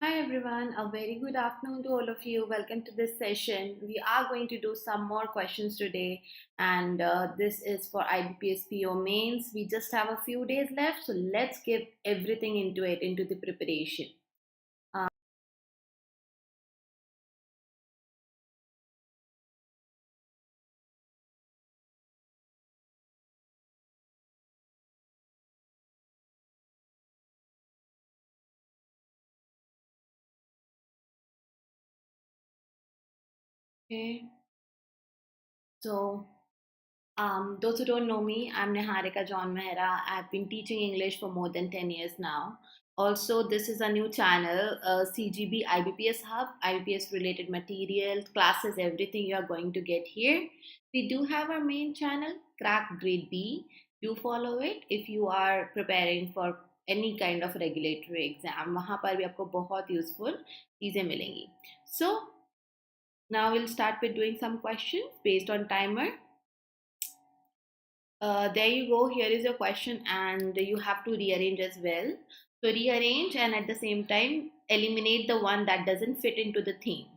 Hi everyone, a very good afternoon to all of you. Welcome to this session. We are going to do some more questions today, and this is for IBPS PO Mains. We just have a few days left, so let's give everything into it, into the preparation. Uh, okay, so those who don't know me, I'm Niharika John Mehra. I've been teaching English for more than 10 years now. Also, this is a new channel, CGB IBPS Hub, IBPS related materials, classes, everything you are going to get here. We do have our main channel, CrackGradeB. Do follow it if you are preparing for any kind of regulatory exam. वहाँ पर भी आपको बहुत useful चीज़ें मिलेंगी. So now we'll start with doing some questions based on timer. There you go. Here is your question, and you have to rearrange as well. So, rearrange and at the same time, eliminate the one that doesn't fit into the theme.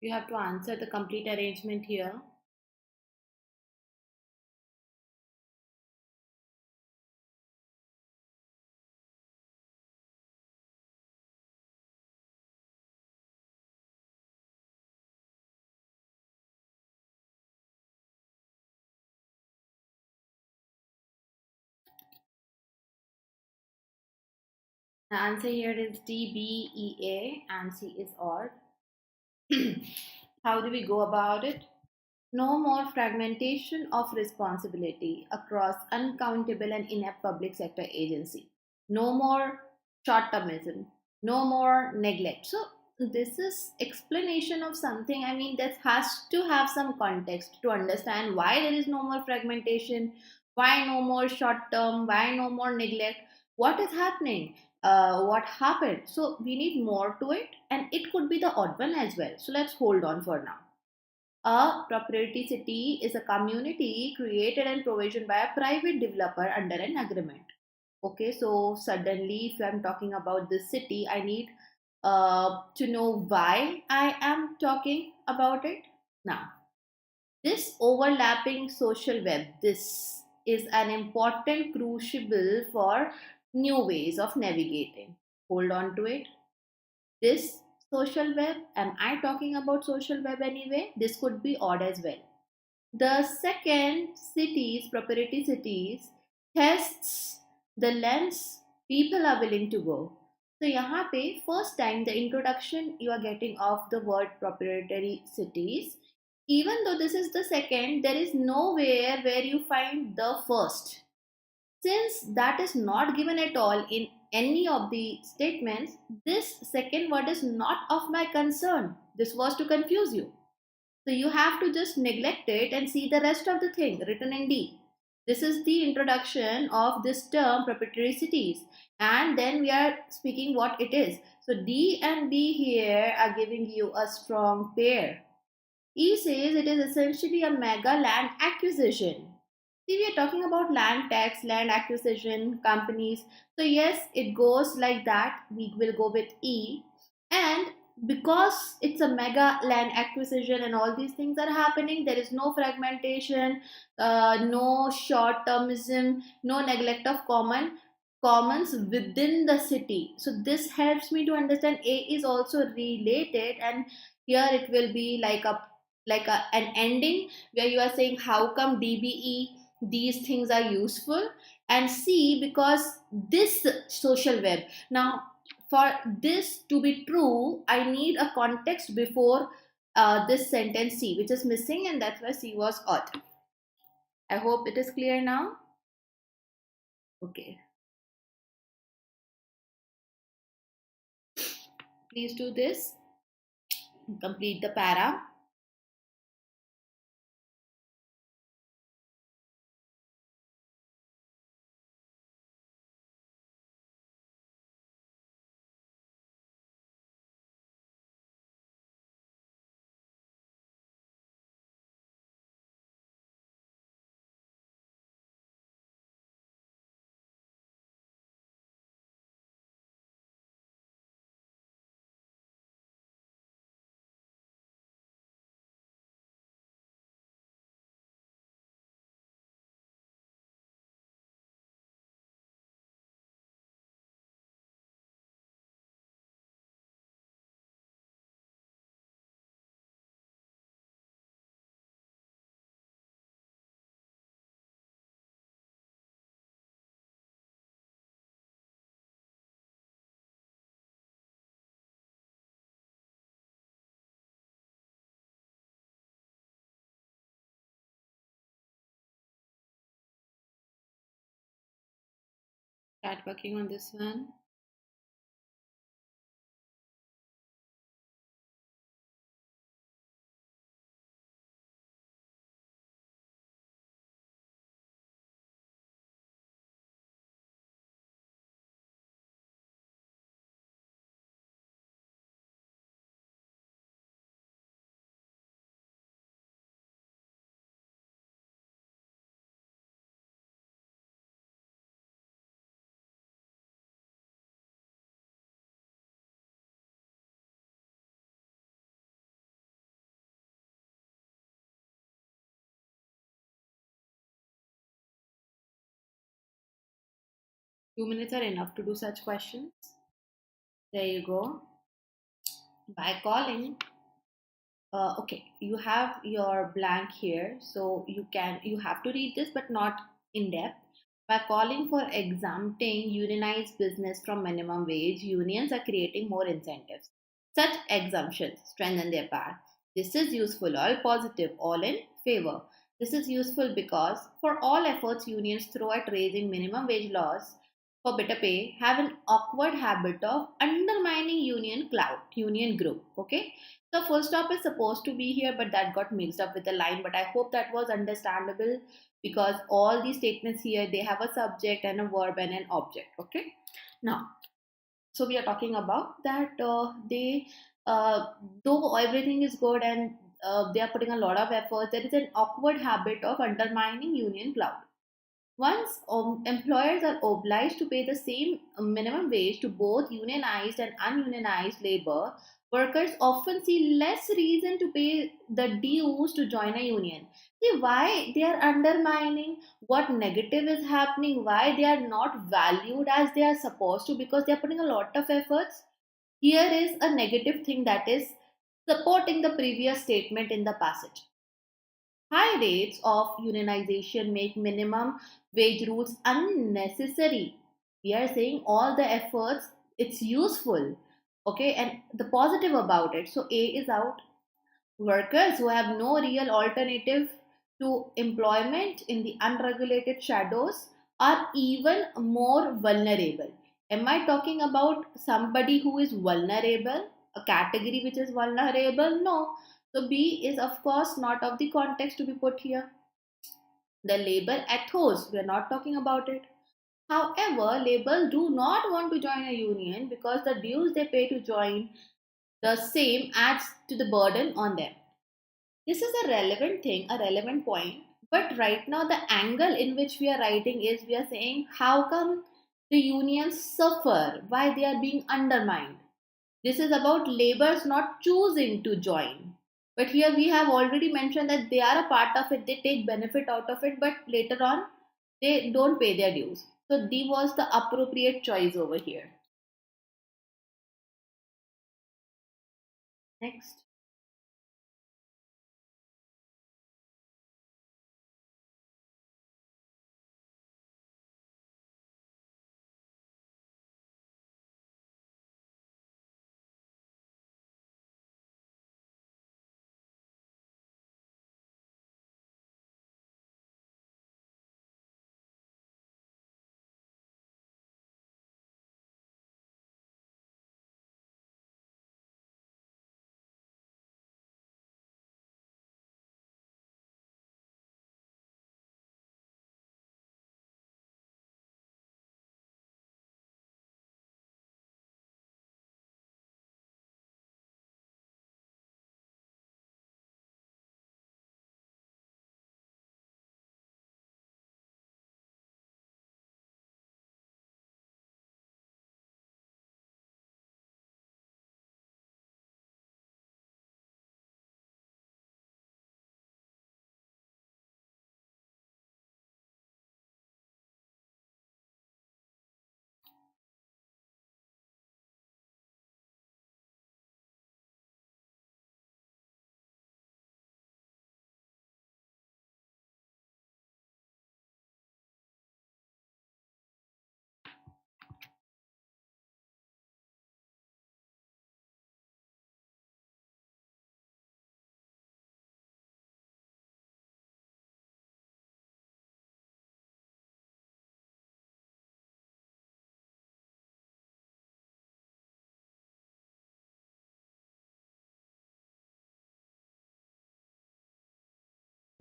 You have to answer the complete arrangement here. The answer here is D, B, E, A, and C is odd. How do we go about it? No more fragmentation of responsibility across uncountable and inept public sector agency. No more short-termism. No more neglect. So this is explanation of something. I mean, that has to have some context to understand why there is no more fragmentation, why no more short-term, why no more neglect, what is happening, what happened. So we need more to it, and it could be the odd one as well. So let's hold on for now. A proprietary city is a community created and provisioned by a private developer under an agreement. Okay, so suddenly, if I'm talking about this city, I need to know why I am talking about it. Now, this overlapping social web, this is an important crucible for new ways of navigating. Hold on to it. This social web, am I talking about social web anyway? This could be odd as well. The second, cities, proprietary cities, tests the lengths people are willing to go. So यहाँ पे first time the introduction you are getting of the word proprietary cities. Even though this is the second, there is nowhere where you find the first. Since that is not given at all in any of the statements, this second word is not of my concern. This was to confuse you. So you have to just neglect it and see the rest of the thing written in D. This is the introduction of this term proprietary cities, and then we are speaking what it is. So D and B here are giving you a strong pair. E says it is essentially a mega land acquisition. See, we are talking about land tax, land acquisition, companies. So, yes, it goes like that. We will go with E. And because it's a mega land acquisition and all these things are happening, there is no fragmentation, no short termism, no neglect of commons within the city. So this helps me to understand A is also related, and here it will be an ending where you are saying how come DBE these things are useful, and C because this social web. Now for this to be true, I need a context before this sentence C, which is missing, and that's why C was odd. I hope it is clear now. Okay, please do this. Complete the para. Start working on this one. Two minutes are enough to do such questions. There you go. By calling, okay, you have your blank here, so you have to read this, but not in depth. By calling for exempting unionized business from minimum wage, unions are creating more incentives. Such exemptions strengthen their power. This is useful, all positive, all in favor. This is useful because for all efforts unions throw at raising minimum wage laws for better pay have an awkward habit of undermining union group. Okay, the full stop is supposed to be here, but that got mixed up with the line. But I hope that was understandable because all these statements here they have a subject and a verb and an object. Okay, now so we are talking about that they though everything is good and they are putting a lot of effort, there is an awkward habit of undermining union cloud. Once employers are obliged to pay the same minimum wage to both unionized and ununionized labor, workers often see less reason to pay the dues to join a union. See why they are undermining, what negative is happening, why they are not valued as they are supposed to, because they are putting a lot of efforts. Here is a negative thing that is supporting the previous statement in the passage. High rates of unionization make minimum wage rules unnecessary. We are saying all the efforts, it's useful. Okay, and the positive about it. So, A is out. Workers who have no real alternative to employment in the unregulated shadows are even more vulnerable. Am I talking about somebody who is vulnerable, a category which is vulnerable? No. So B is of course not of the context to be put here. The labor ethos, we are not talking about it. However, laborers do not want to join a union because the dues they pay to join the same adds to the burden on them. This is a relevant thing, a relevant point. But right now, the angle in which we are writing is we are saying how come the unions suffer, why they are being undermined. This is about laborers not choosing to join. But here we have already mentioned that they are a part of it, they take benefit out of it, but later on they don't pay their dues. So D was the appropriate choice over here. Next.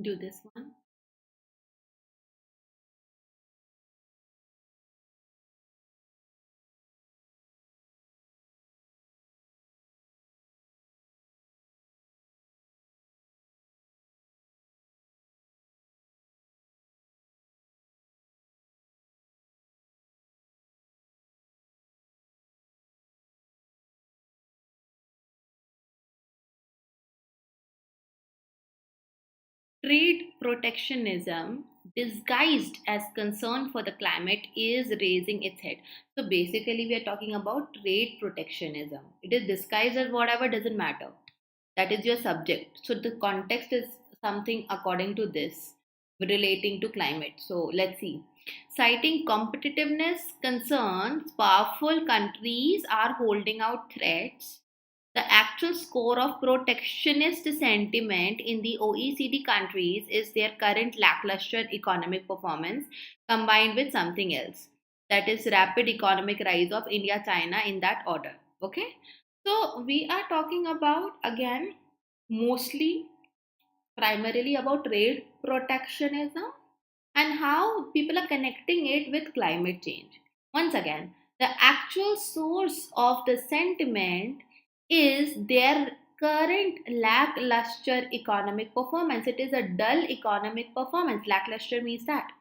Do this one. Trade protectionism, disguised as concern for the climate, is raising its head. So basically, we are talking about trade protectionism. It is disguised as whatever, doesn't matter. That is your subject. So the context is something according to this relating to climate. So let's see. Citing competitiveness concerns, powerful countries are holding out threats. The actual score of protectionist sentiment in the OECD countries is their current lackluster economic performance combined with something else. That is rapid economic rise of India, China in that order. Okay. So we are talking about again mostly primarily about trade protectionism and how people are connecting it with climate change. Once again, the actual source of the sentiment is their current lackluster economic performance. It is a dull economic performance. Lackluster means that.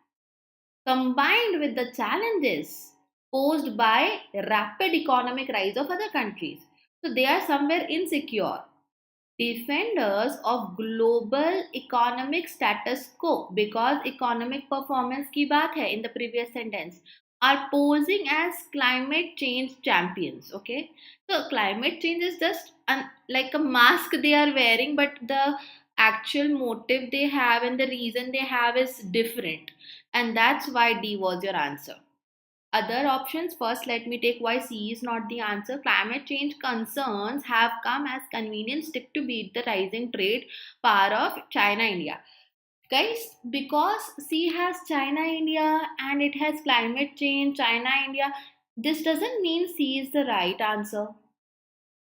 combined with the challenges posed by rapid economic rise of other countries. So they are somewhere insecure. Defenders of global economic status quo, because economic performance की बात है in the previous sentence, are posing as climate change champions. Okay, so climate change is just like a mask they are wearing, but the actual motive they have and the reason they have is different, and that's why D was your answer. Other options, first let me take why C is not the answer. Climate change concerns have come as convenient stick to beat the rising trade power of China India. Guys, because C has China India and it has climate change, China India, this doesn't mean C is the right answer.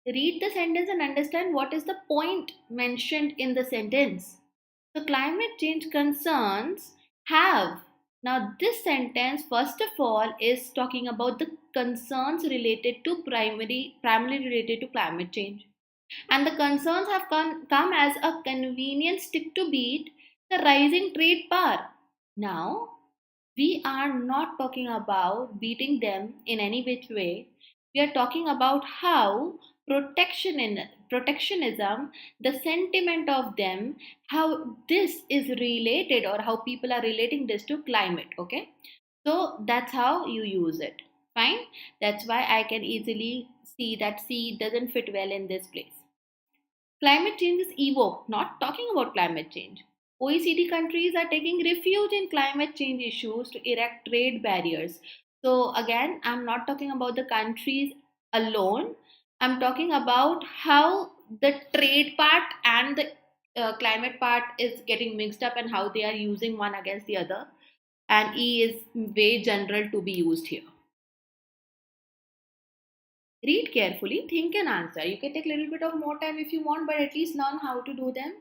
Read the sentence and understand what is the point mentioned in the sentence. The climate change concerns have. Now, this sentence, first of all, is talking about the concerns related to primarily related to climate change. And the concerns have come as a convenient stick to beat the rising trade power. Now, we are not talking about beating them in any which way. We are talking about how protectionism, the sentiment of them, how this is related or how people are relating this to climate. Okay, so that's how you use it. Fine, that's why I can easily see that C doesn't fit well in this place. Climate change is evoked, not talking about climate change. OECD countries are taking refuge in climate change issues to erect trade barriers. So, again, I'm not talking about the countries alone, I'm talking about how the trade part and the climate part is getting mixed up and how they are using one against the other. And E is way general to be used here. Read carefully, think and answer. You can take a little bit of more time if you want, but at least learn how to do them.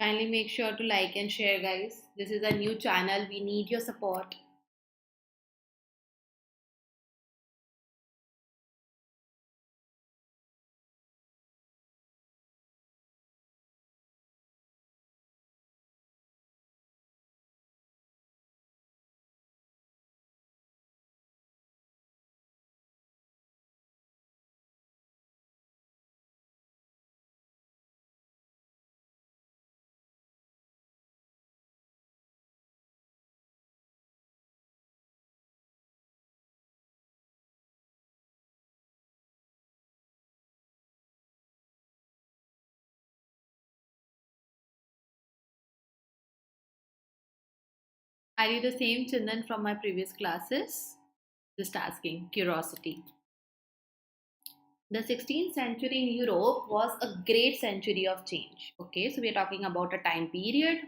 Kindly make sure to like and share, guys. This is a new channel. We need your support. Are you the same Chandan from my previous classes? Just asking, curiosity. The 16th century in Europe was a great century of change. Okay, so we are talking about a time period.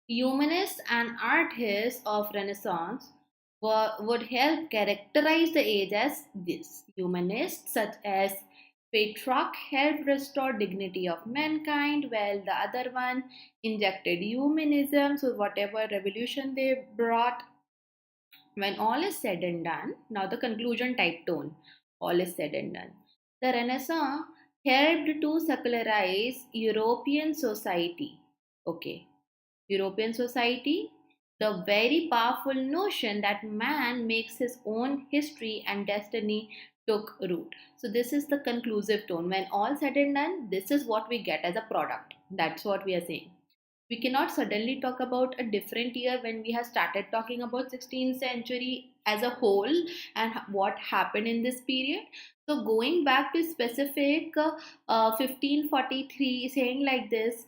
Humanists and artists of Renaissance would help characterize the age as this. Humanists such as Petrarch helped restore dignity of mankind, while the other one injected humanism. So whatever revolution they brought, when all is said and done, now the conclusion type tone, all is said and done. The Renaissance helped to secularize European society. Okay, European society, the very powerful notion that man makes his own history and destiny took root. So this is the conclusive tone. When all said and done, this is what we get as a product. That's what we are saying. We cannot suddenly talk about a different year when we have started talking about 16th century as a whole and what happened in this period. So going back to specific 1543, saying like this,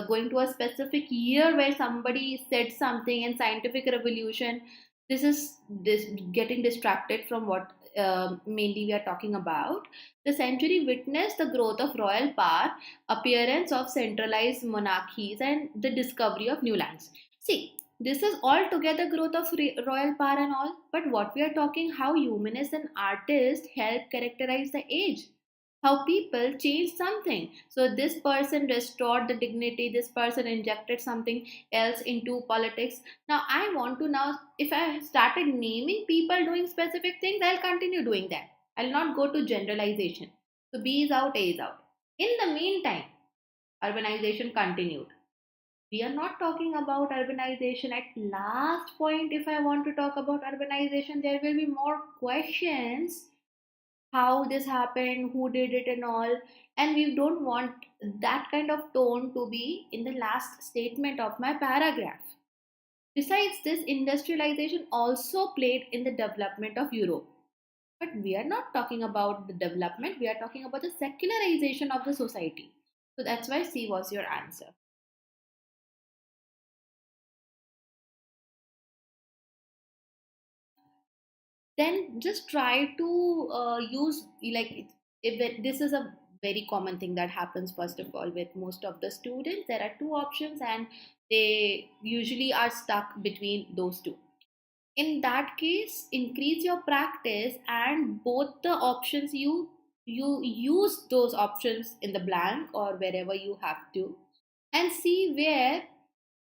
going to a specific year where somebody said something and scientific revolution, this getting distracted from what mainly we are talking about. The century witnessed the growth of royal power, appearance of centralized monarchies, and the discovery of new lands. See, this is altogether growth of royal power and all, but what we are talking, how humanists and artists help characterize the age, how people change something. So this person restored the dignity, this person injected something else into politics. Now I want to now, if I started naming people doing specific things, I'll continue doing that. I'll not go to generalization. So B is out, A is out. In the meantime, urbanization continued. We are not talking about urbanization. At last point, if I want to talk about urbanization, there will be more questions, how this happened, who did it, and all. And we don't want that kind of tone to be in the last statement of my paragraph. Besides this, industrialization also played in the development of Europe. But we are not talking about the development, we are talking about the secularization of the society. So that's why C was your answer. Then just try to use, like, this is a very common thing that happens first of all with most of the students. There are two options and they usually are stuck between those two. In that case, increase your practice and both the options, you use those options in the blank or wherever you have to, and see where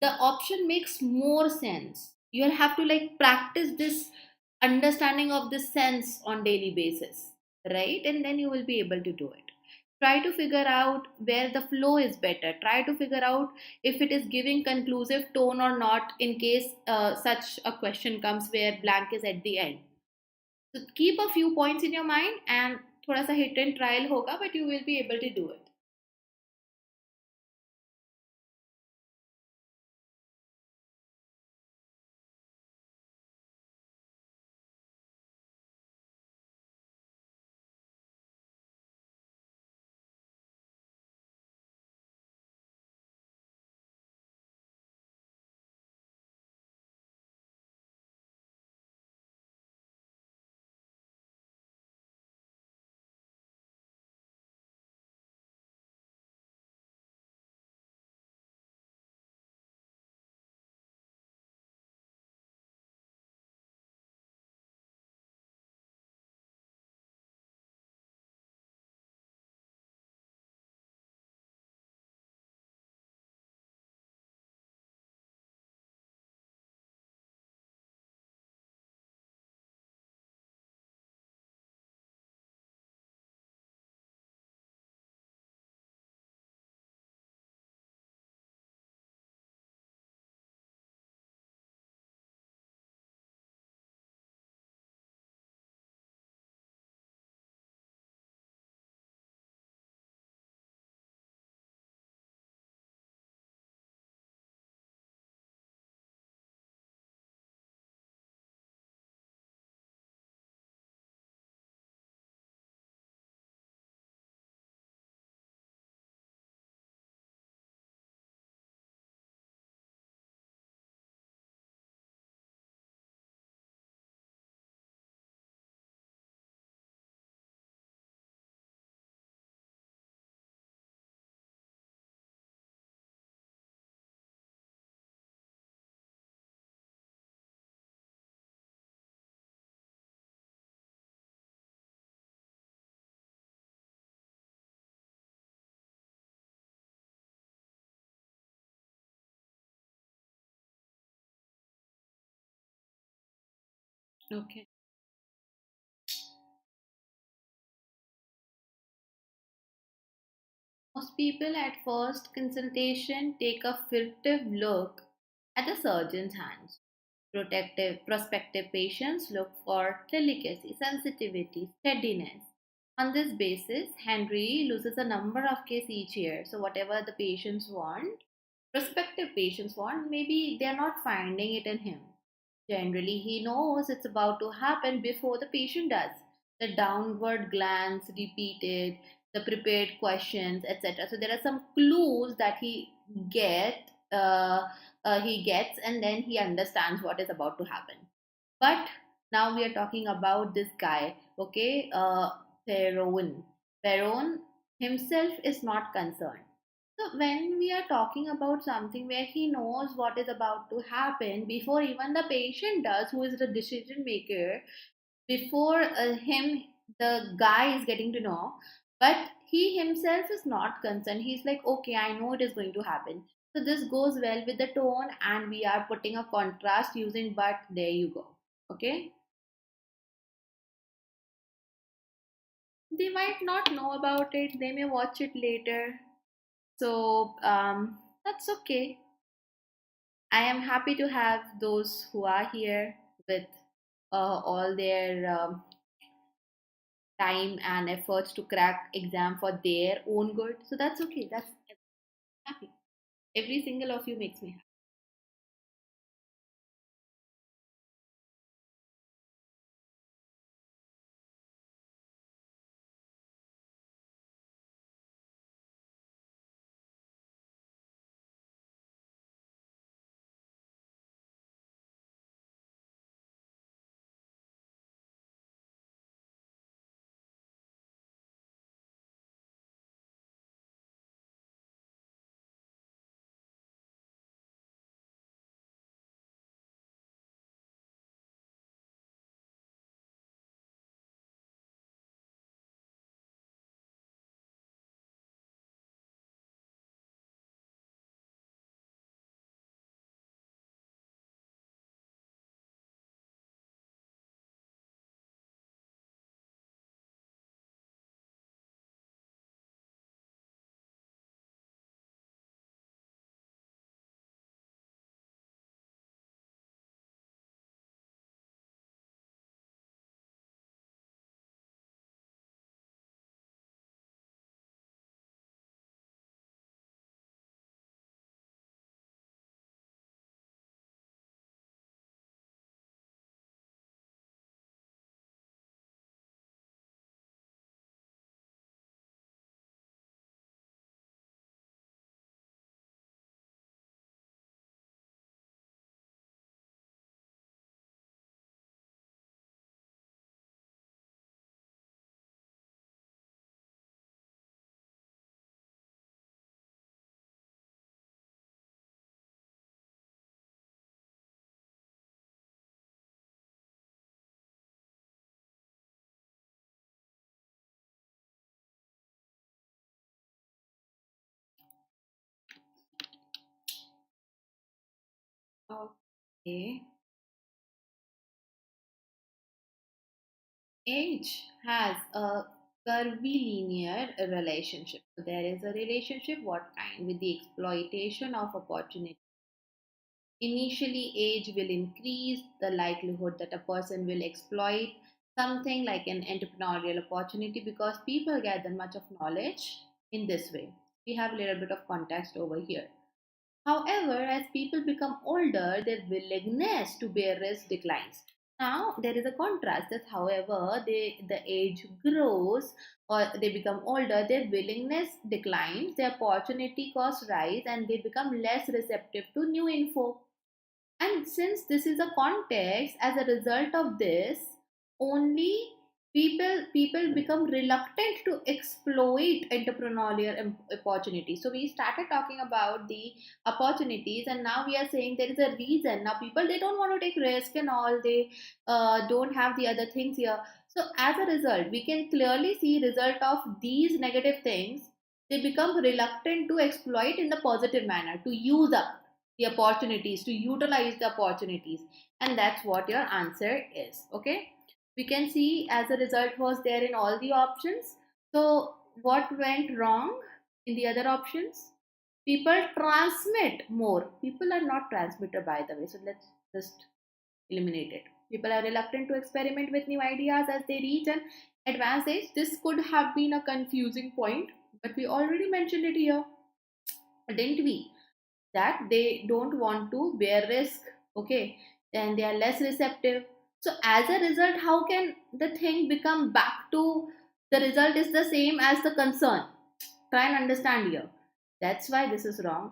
the option makes more sense. You'll have to like practice this understanding of this sense on daily basis, right? And then you will be able to do it. Try to figure out where the flow is better. Try to figure out if it is giving conclusive tone or not, in case such a question comes where blank is at the end. So keep a few points in your mind and thoda sa hit and trial hoga, but you will be able to do it. Okay. Most people at first consultation take a furtive look at the surgeon's hands, Prospective patients look for delicacy, sensitivity, steadiness. On this basis, Henry loses a number of cases each year. So whatever the patients want, prospective patients want, maybe they're not finding it in him. Generally, he knows it's about to happen before the patient does. The downward glance repeated, the prepared questions, etc. So there are some clues that get he gets, and then he understands what is about to happen. But now we are talking about this guy, okay, Perron. Perron himself is not concerned. So when we are talking about something where he knows what is about to happen before even the patient does, who is the decision maker, before him, the guy is getting to know, but he himself is not concerned. He's like, okay, I know it is going to happen. So this goes well with the tone, and we are putting a contrast using but. There you go. Okay, they might not know about it, they may watch it later. So that's okay. I am happy to have those who are here with all their time and efforts to crack exam for their own good. So that's okay. That's happy. Every single of you makes me happy. Okay. Age has a curvilinear relationship. There is a relationship, what kind? With the exploitation of opportunity. Initially, age will increase the likelihood that a person will exploit something like an entrepreneurial opportunity because people gather much of knowledge in this way. We have a little bit of context over here. However, as people become older, their willingness to bear risk declines. Now, there is a contrast that, however, the age grows or they become older, their willingness declines, their opportunity costs rise, and they become less receptive to new info. And since this is a context, as a result of this, only people become reluctant to exploit entrepreneurial opportunities. So we started talking about the opportunities, and now we are saying there is a reason. Now people, they don't want to take risk and all. They don't have the other things here. So as a result, we can clearly see result of these negative things. They become reluctant to exploit in the positive manner, to use up the opportunities, to utilize the opportunities. And that's what your answer is. Okay, we can see as a result was there in all the options. So what went wrong in the other options? People transmit more. People are not transmitter, by the way, so let's just eliminated. People are reluctant to experiment with new ideas as they reach an advanced age. This could have been a confusing point, but we already mentioned it here, didn't we? That they don't want to bear risk, okay, and they are less receptive. So as a result, how can the thing become back to the result is the same as the concern? Try and understand here. That's why this is wrong.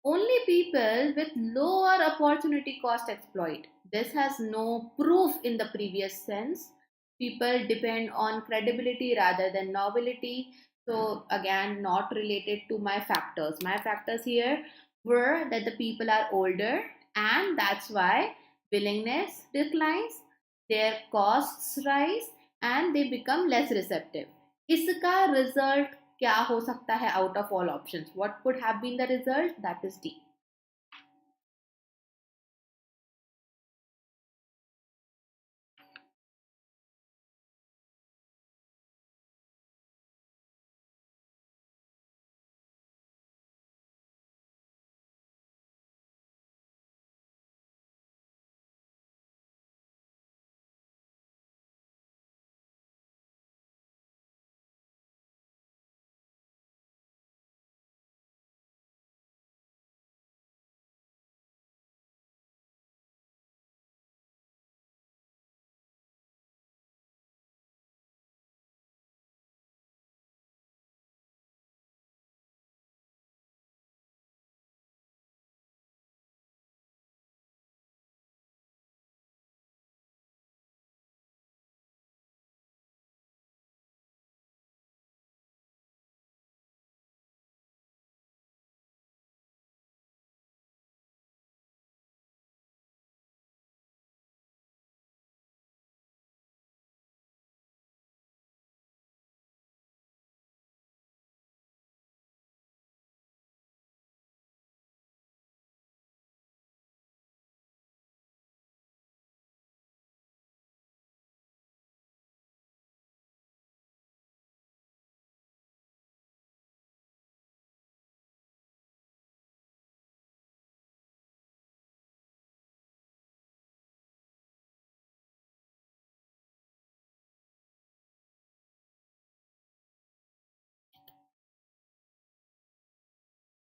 Only people with lower opportunity cost exploit. This has no proof in the previous sense. People depend on credibility rather than novelty. So, again, not related to my factors. My factors here were that the people are older, and that's why willingness declines, their costs rise, and they become less receptive. इसका result क्या हो सकता है out of all options? What could have been the result? That is D.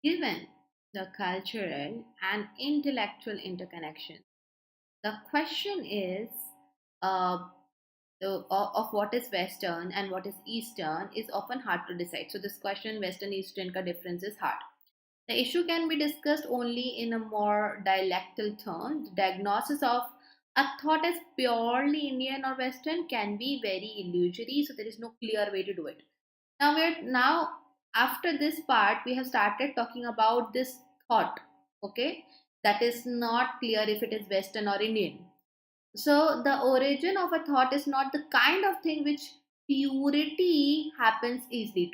Given the cultural and intellectual interconnection, the question is uh, of what is Western and what is Eastern is often hard to decide. So this question, Western Eastern ka difference is hard. The issue can be discussed only in a more dialectal term. The diagnosis of a thought as purely Indian or Western can be very illusory, so there is no clear way to do it. Now after this part we have started talking about this thought, okay, that is not clear if it is Western or Indian. So the origin of a thought is not the kind of thing to which purity happens easily.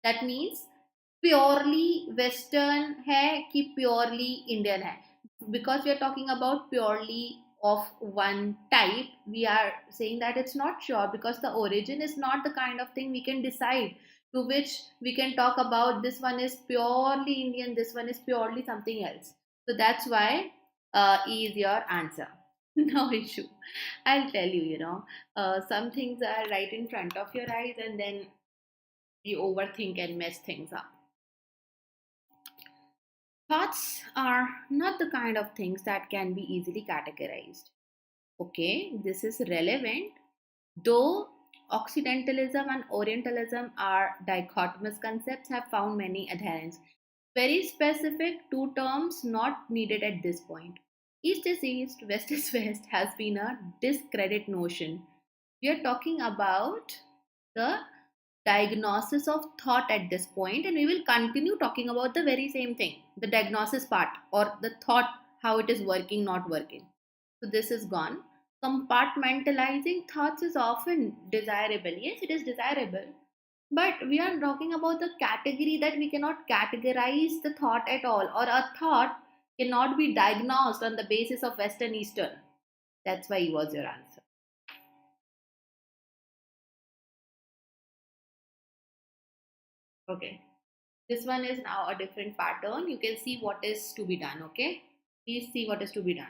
That means purely western है कि purely Indian है, because we are talking about purely of one type. We are saying that it's not sure because the origin is not the kind of thing we can decide, to which we can talk about this one is purely Indian, this one is purely something else. So that's why E is your answer. No issue. I'll tell you, some things are right in front of your eyes and then you overthink and mess things up. Thoughts are not the kind of things that can be easily categorized. Okay, this is relevant, though Occidentalism and Orientalism are dichotomous concepts, have found many adherents. Very specific, two terms not needed at this point. East is East, West is West has been a discredit notion. We are talking about the diagnosis of thought at this point, and we will continue talking about the very same thing, the diagnosis part or the thought, how it is working, not working. So this is gone. Compartmentalizing thoughts is often desirable. Yes, it is desirable, but we are talking about the category that we cannot categorize the thought at all, or a thought cannot be diagnosed on the basis of Western Eastern. That's why he was your answer. Okay. This one is now a different pattern. You can see what is to be done, okay? Please see what is to be done.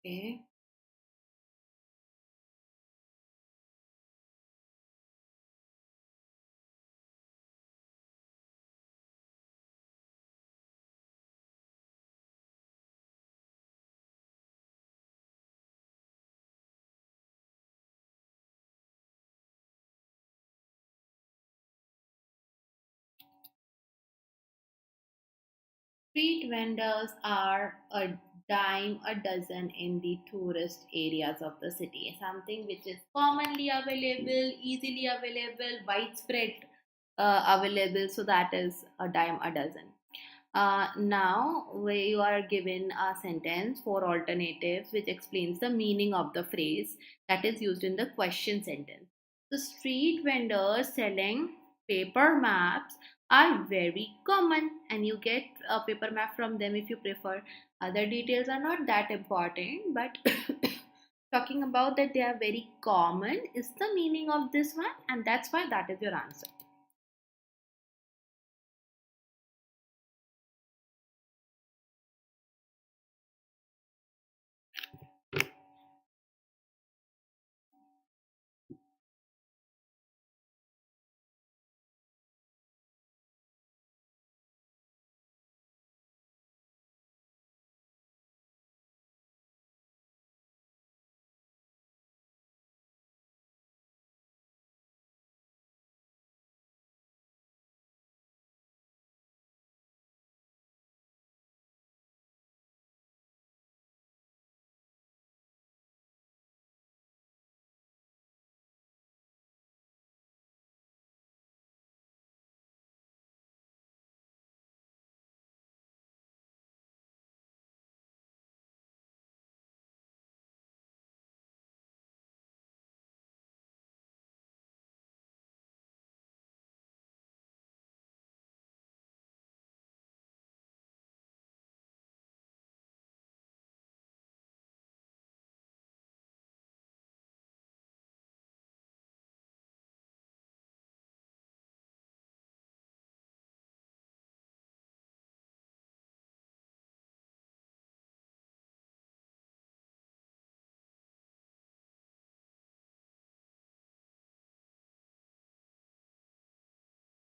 Okay. Street vendors are a dime a dozen in the tourist areas of the city, something which is commonly available, easily available, widespread available. So that is a dime a dozen. Now, where you are given a sentence for alternatives which explains the meaning of the phrase that is used in the question sentence. The street vendors selling paper maps are very common, and you get a paper map from them if you prefer. Other details are not that important, but talking about that they are very common is the meaning of this one, and that's why that is your answer.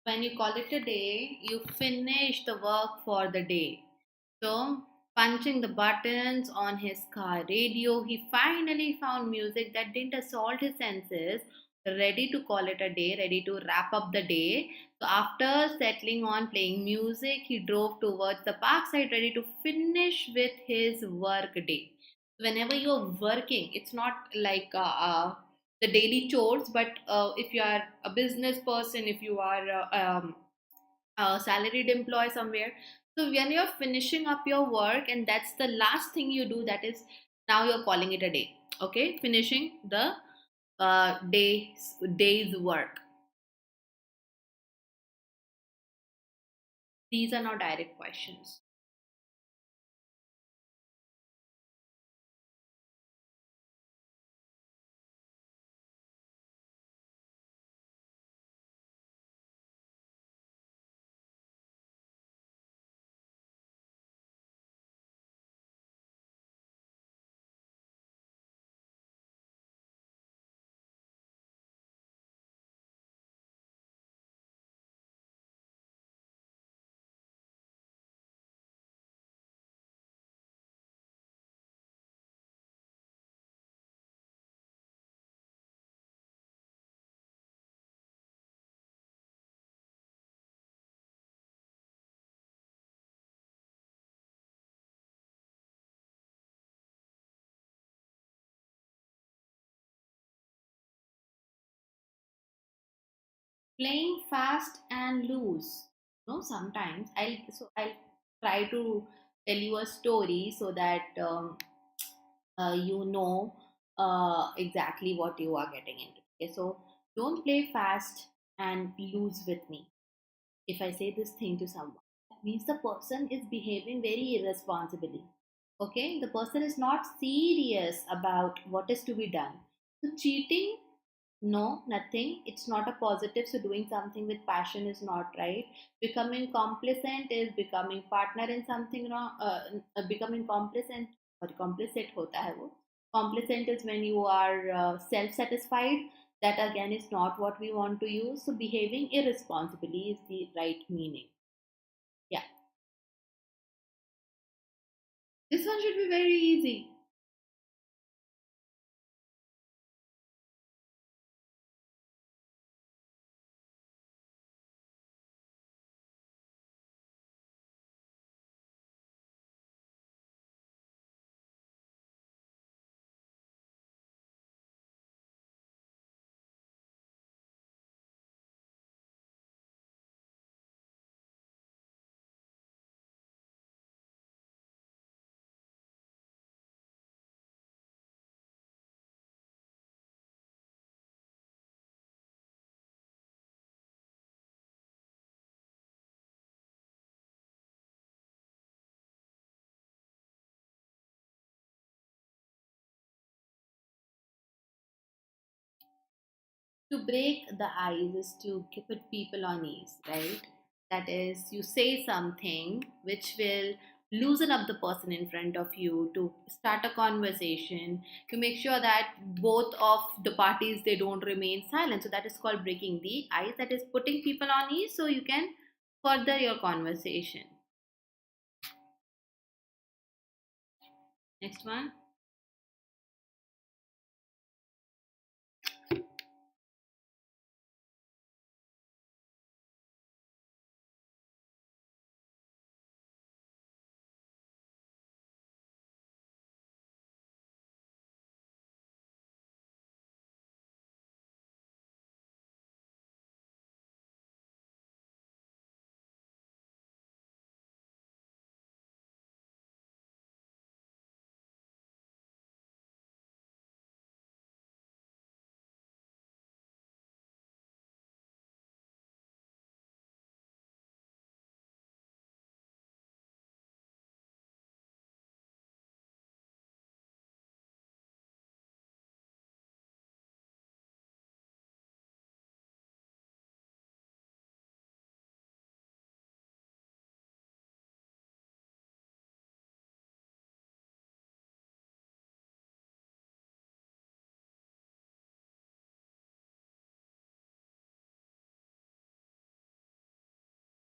When you call it a day, you finish the work for the day. So, punching the buttons on his car radio, he finally found music that didn't assault his senses, ready to call it a day, ready to wrap up the day. So, after settling on playing music, he drove towards the parkside, ready to finish with his work day. Whenever you're working, it's not like the daily chores, but if you are a business person, if you are a salaried employee somewhere, so when you're finishing up your work and that's the last thing you do, that is now you're calling it a day. Okay, finishing the day's work. These are not direct questions. Playing fast and loose. No, sometimes I'll try to tell you a story so that you know exactly what you are getting into. Okay, so don't play fast and loose with me. If I say this thing to someone, that means the person is behaving very irresponsibly. Okay, the person is not serious about what is to be done. So cheating, no, nothing. It's not a positive. So doing something with passion is not right. Becoming complacent is becoming partner in something wrong. Becoming complacent or complicit होता है वो. Complacent is when you are self-satisfied. That again is not what we want to use. So behaving irresponsibly is the right meaning. Yeah, this one should be very easy. To break the ice is to put people on ease, right? That is, you say something which will loosen up the person in front of you, to start a conversation, to make sure that both of the parties they don't remain silent. So that is called breaking the ice. That is putting people on ease so you can further your conversation. Next one.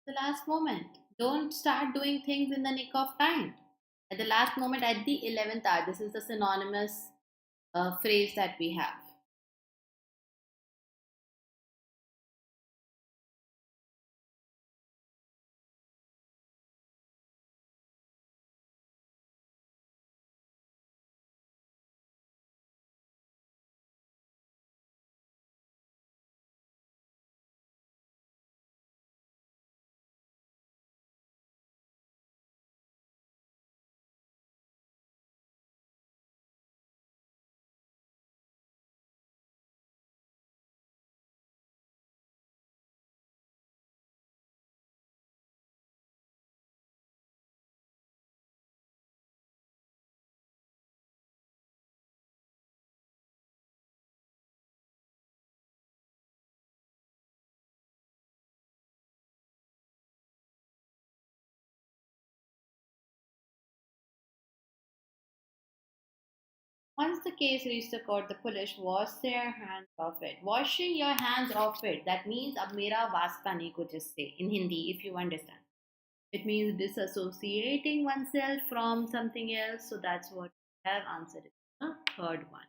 The last moment. Don't start doing things in the nick of time. At the last moment, at the 11th hour. This is the synonymous phrase that we have. Once the case reached the court, the police washed their hands off it. Washing your hands off it. That means ab mera wasta nahi kuch isse in Hindi, if you understand. It means disassociating oneself from something else. So that's what I have answered. The third one.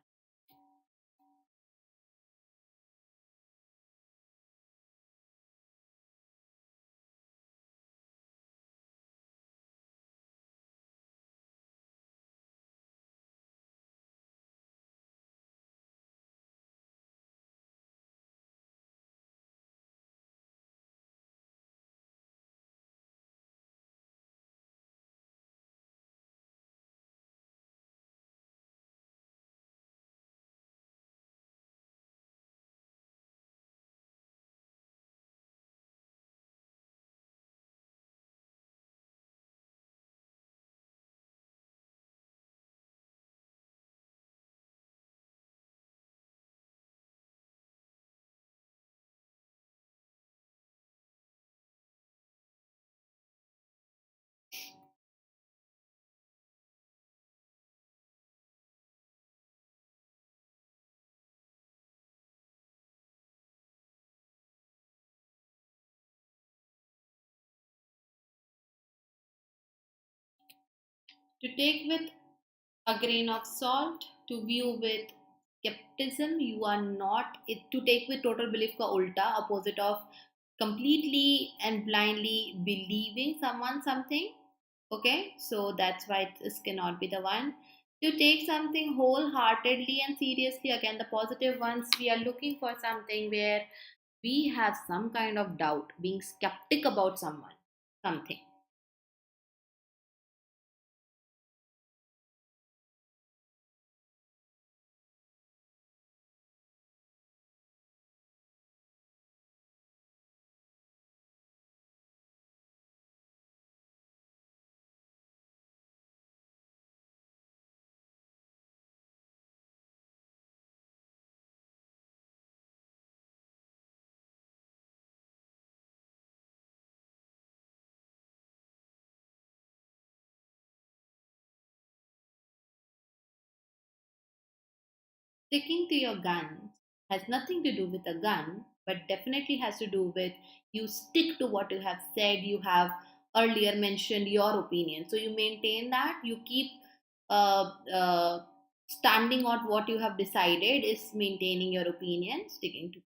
To take with a grain of salt, to view with skepticism. You are not to take with total belief ka ulta, opposite of completely and blindly believing someone something. Okay, so that's why this cannot be the one. To take something wholeheartedly and seriously, again the positive ones, we are looking for something where we have some kind of doubt, being skeptic about someone, something. Sticking to your guns has nothing to do with a gun, but definitely has to do with you stick to what you have said, you have earlier mentioned your opinion. So you maintain that, you keep standing on what you have decided, is maintaining your opinion, sticking to.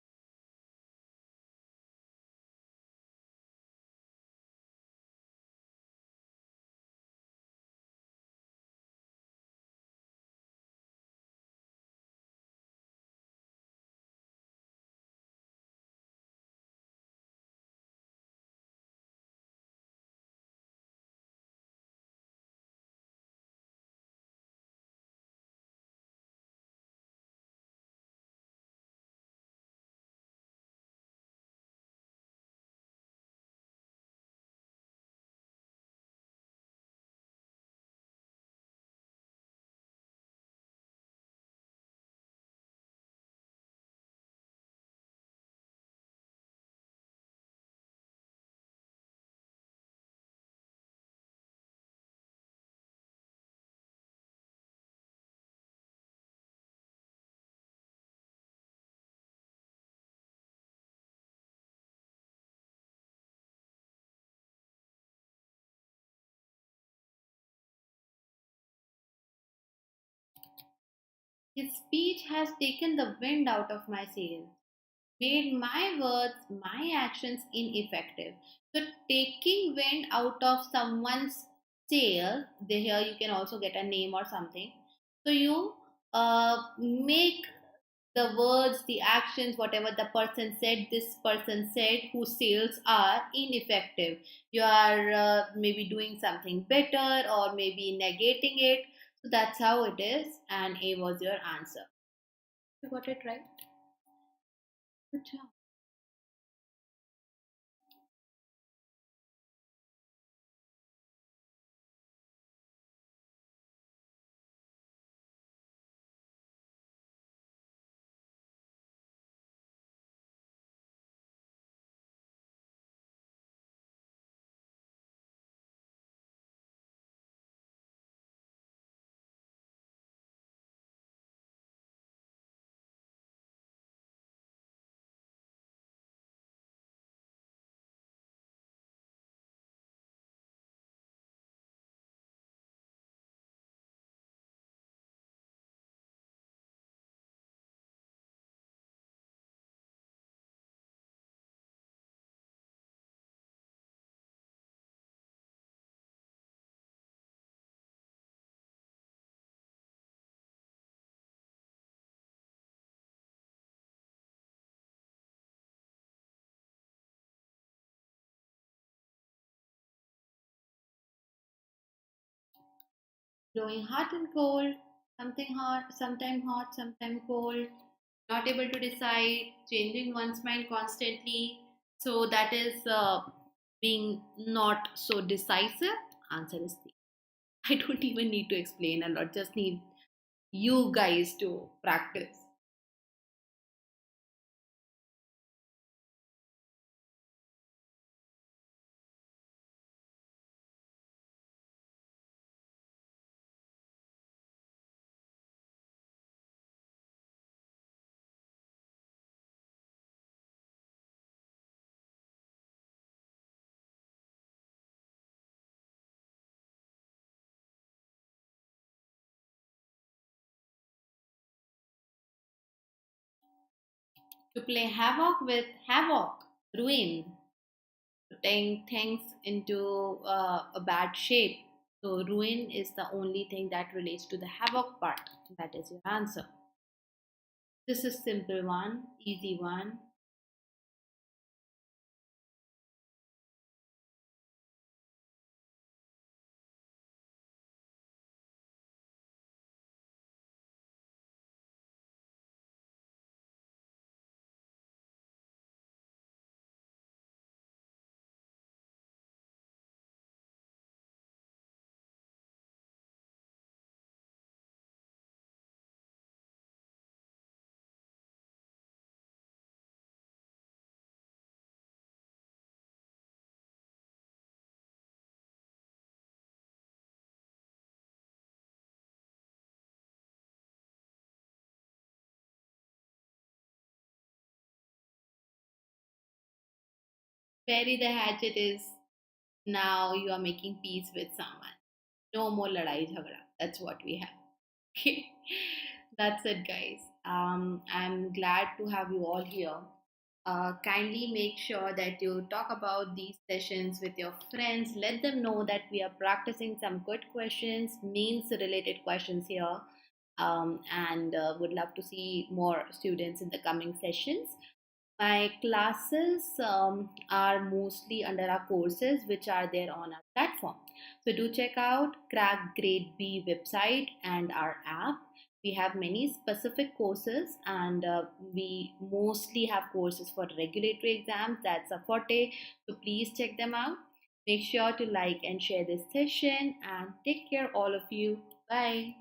His speech has taken the wind out of my sails, made my words, my actions ineffective. So, taking wind out of someone's sail, here you can also get a name or something. So, you make the words, the actions, whatever the person said, this person said, whose sails are ineffective. You are maybe doing something better or maybe negating it. So, that's how it is, and A was your answer. You got it right. Good job. Growing hot and cold, something hot, sometime cold, not able to decide, changing one's mind constantly. So that is being not so decisive. Answer is C. I don't even need to explain a lot, just need you guys to practice. To play havoc with havoc, ruin, putting things into a bad shape. So, ruin is the only thing that relates to the havoc part. That is your answer. This is simple one, easy one. Bury the hatchet is now you are making peace with someone. No more ladai jhagda. That's what we have. Okay, that's it, guys. I'm glad to have you all here. Kindly make sure that you talk about these sessions with your friends. Let them know that we are practicing some good questions, means related questions here, and would love to see more students in the coming sessions. My classes are mostly under our courses which are there on our platform. So do check out CrackGradeB website and our app. We have many specific courses, and we mostly have courses for regulatory exams. That's a forte. So please check them out. Make sure to like and share this session, and take care all of you. Bye.